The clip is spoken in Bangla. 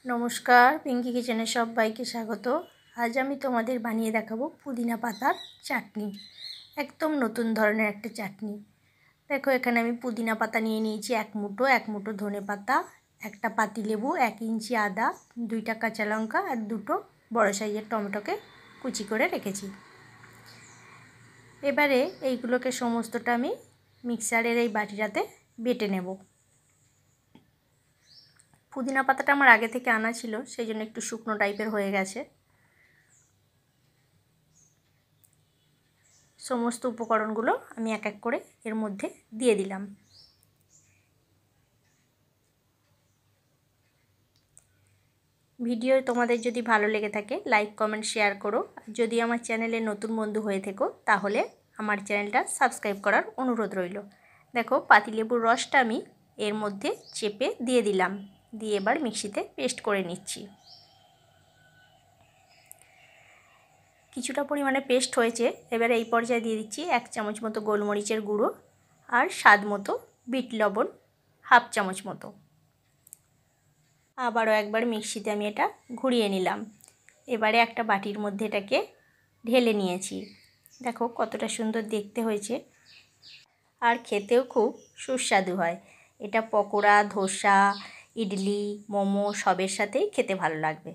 নমস্কার, পিঙ্কি কিচেনে সবাইকে স্বাগত। আজ আমি তোমাদের বানিয়ে দেখাবো পুদিনা পাতার চাটনি। একদম নতুন ধরনের একটা চাটনি। দেখো, এখানে আমি পুদিনা পাতা নিয়ে নিয়েছি এক মুঠো ধনে পাতা, একটা পাতিলেবু, 1 ইঞ্চি আদা, 2টা কাঁচা লঙ্কা আর 2টো বড় সাইজের টমেটোকে কুচি করে রেখেছি। এবারে এইগুলোকে সমস্তটা আমি মিক্সারের এই বাটিটাতে বেটে নেব। পুদিনা পাতাটা আমার আগে থেকে আনা ছিল, সেই জন্য একটু শুকনো টাইপের হয়ে গেছে। সমস্ত উপকরণগুলো আমি এক এক করে এর মধ্যে দিয়ে দিলাম। ভিডিও তোমাদের যদি ভালো লেগে থাকে লাইক কমেন্ট শেয়ার করো। যদি আমার চ্যানেলে নতুন বন্ধু হয়ে থেকো তাহলে আমার চ্যানেলটা সাবস্ক্রাইব করার অনুরোধ রইল। দেখো, পাতিলেবুর রসটা আমি এর মধ্যে চেপে দিয়ে দিলাম, দিয়ে এবার মিক্সিতে পেস্ট করে নিচ্ছি। কিছুটা পরিমাণে পেস্ট হয়েছে। এবারে এই পর্যায়ে দিয়ে দিচ্ছি 1 চামচ মতো গোলমরিচের গুঁড়ো আর স্বাদ মতো বিট লবণ 1/2 চামচ মতো। আবারও একবার মিক্সিতে আমি এটা ঘুরিয়ে নিলাম। এবারে একটা বাটির মধ্যে এটাকে ঢেলে নিয়েছি। দেখো কতটা সুন্দর দেখতে হয়েছে, আর খেতেও খুব সুস্বাদু হয়। এটা পকোড়া, ধোসা, ইডলি, মোমো সবের সাথেই খেতে ভালো লাগবে।